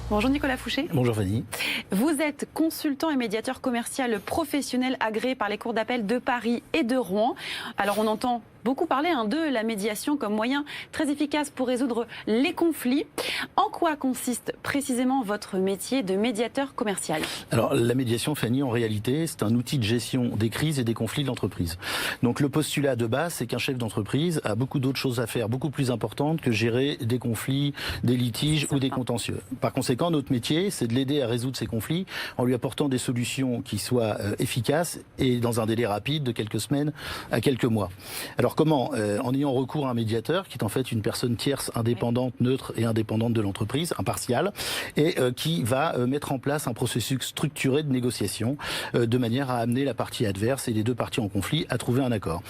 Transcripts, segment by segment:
Bonjour Nicolas Fouché. Bonjour Fanny. Vous êtes consultant et médiateur commercial professionnel agréé par les cours d'appel de Paris et de Rouen. Alors on entend beaucoup parler de la médiation comme moyen très efficace pour résoudre les conflits. En quoi consiste précisément votre métier de médiateur commercial? Alors la médiation, Fanny, en réalité, c'est un outil de gestion des crises et des conflits de l'entreprise. Donc le postulat de base, c'est qu'un chef d'entreprise a beaucoup d'autres choses à faire, beaucoup plus importantes que gérer des conflits, des litiges ou des contentieux. Par conséquent, notre métier, c'est de l'aider à résoudre ces conflits en lui apportant des solutions qui soient efficaces et dans un délai rapide de quelques semaines à quelques mois. Alors comment? En ayant recours à un médiateur qui est en fait une personne tierce, indépendante, neutre et indépendante de l'entreprise, impartiale, et qui va mettre en place un processus structuré de négociation de manière à amener la partie adverse et les deux parties en conflit à trouver un accord.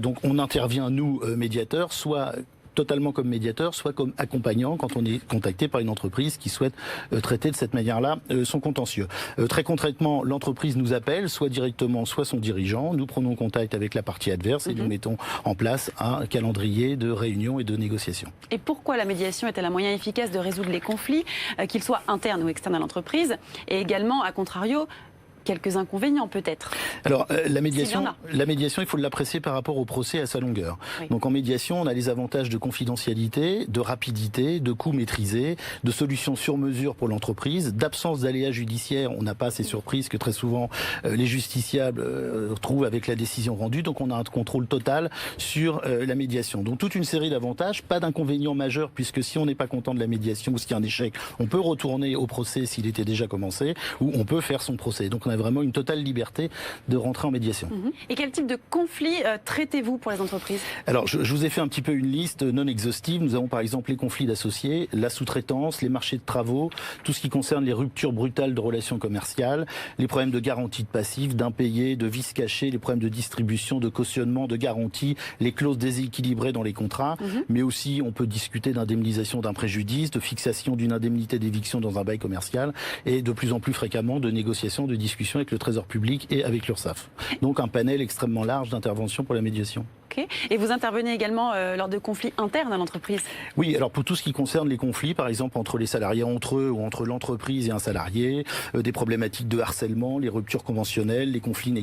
Donc on intervient, nous, médiateurs, soit totalement comme médiateur, soit comme accompagnant quand on est contacté par une entreprise qui souhaite traiter de cette manière-là son contentieux. Très concrètement, l'entreprise nous appelle, soit directement, soit son dirigeant. Nous prenons contact avec la partie adverse et nous mettons en place un calendrier de réunions et de négociations. Et pourquoi la médiation est-elle un moyen efficace de résoudre les conflits, qu'ils soient internes ou externes à l'entreprise? Et également, à contrario, quelques inconvénients peut-être. Alors la médiation, il faut l'apprécier par rapport au procès à sa longueur. Oui. Donc en médiation, on a les avantages de confidentialité, de rapidité, de coûts maîtrisés, de solutions sur mesure pour l'entreprise, d'absence d'aléas judiciaires. On n'a pas ces surprises que très souvent les justiciables trouvent avec la décision rendue. Donc on a un contrôle total sur la médiation. Donc toute une série d'avantages, pas d'inconvénients majeurs puisque si on n'est pas content de la médiation ou s'il y a un échec, on peut retourner au procès s'il était déjà commencé ou on peut faire son procès. Donc on a vraiment une totale liberté de rentrer en médiation. Et quel type de conflits traitez-vous pour les entreprises? Alors, je vous ai fait un petit peu une liste non exhaustive. Nous avons par exemple les conflits d'associés, la sous-traitance, les marchés de travaux, tout ce qui concerne les ruptures brutales de relations commerciales, les problèmes de garantie de passifs, d'impayés, de vices cachés, les problèmes de distribution, de cautionnement, de garantie, les clauses déséquilibrées dans les contrats, mais aussi on peut discuter d'indemnisation d'un préjudice, de fixation d'une indemnité d'éviction dans un bail commercial et de plus en plus fréquemment de négociations, de discussions avec le Trésor public et avec l'URSSAF. Donc un panel extrêmement large d'interventions pour la médiation. Okay. Et vous intervenez également lors de conflits internes à l'entreprise? Oui, alors pour tout ce qui concerne les conflits, par exemple entre les salariés entre eux ou entre l'entreprise et un salarié, des problématiques de harcèlement, les ruptures conventionnelles, les conflits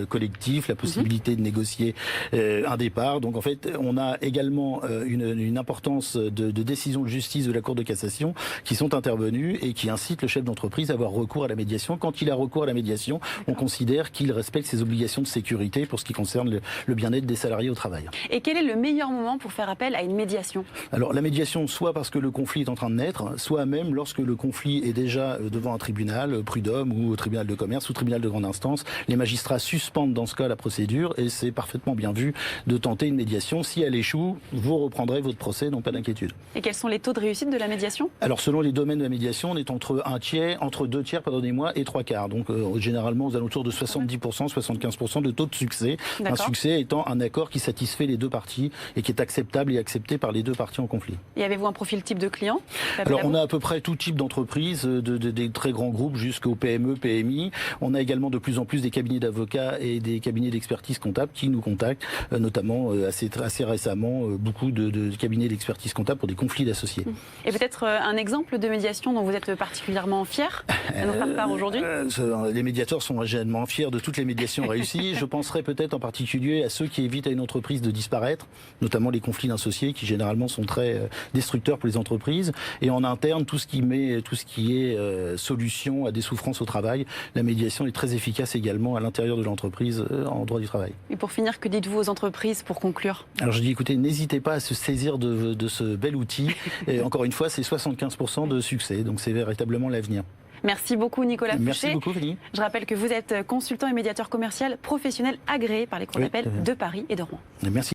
collectifs, la possibilité de négocier un départ. Donc en fait, on a également une importance de décisions de justice de la Cour de cassation qui sont intervenues et qui incitent le chef d'entreprise à avoir recours à la médiation. Quand il a recours à la médiation, on considère qu'il respecte ses obligations de sécurité pour ce qui concerne le bien-être des salariés au travail. Et quel est le meilleur moment pour faire appel à une médiation? Alors la médiation, soit parce que le conflit est en train de naître, soit même lorsque le conflit est déjà devant un tribunal, prud'homme ou au tribunal de commerce ou tribunal de grande instance. Les magistrats suspendent dans ce cas la procédure et c'est parfaitement bien vu de tenter une médiation. Si elle échoue, vous reprendrez votre procès, donc pas d'inquiétude. Et quels sont les taux de réussite de la médiation? Alors selon les domaines de la médiation, on est entre 2 tiers, pardonnez-moi, et 3/4. Donc généralement aux alentours de 70%, 75% de taux de succès. Un succès étant un accord qui satisfait les deux parties et qui est acceptable et accepté par les deux parties en conflit. Et avez-vous un profil type de client? Alors on a à peu près tout type d'entreprise, des très grands groupes jusqu'aux PME, PMI. On a également de plus en plus des cabinets d'avocats et des cabinets d'expertise comptable qui nous contactent, notamment assez récemment, beaucoup de cabinets d'expertise comptable pour des conflits d'associés. Et peut-être un exemple de médiation dont vous êtes particulièrement fier à nous faire part aujourd'hui? Les médiateurs sont généralement fiers de toutes les médiations réussies. Je penserais peut-être en particulier à ceux qui évitent à une entreprise de disparaître, notamment les conflits d'associés qui généralement sont très destructeurs pour les entreprises. Et en interne, tout ce qui est solution à des souffrances au travail, la médiation est très efficace également à l'intérieur de l'entreprise en droit du travail. Et pour finir, que dites-vous aux entreprises pour conclure? Alors je dis, écoutez, n'hésitez pas à se saisir de ce bel outil. Et encore une fois, c'est 75% de succès, donc c'est véritablement l'avenir. Merci beaucoup Nicolas Fouché. Merci beaucoup Fanny. Je rappelle que vous êtes consultant et médiateur commercial professionnel agréé par les cours d'appel de Paris et de Rouen. Merci.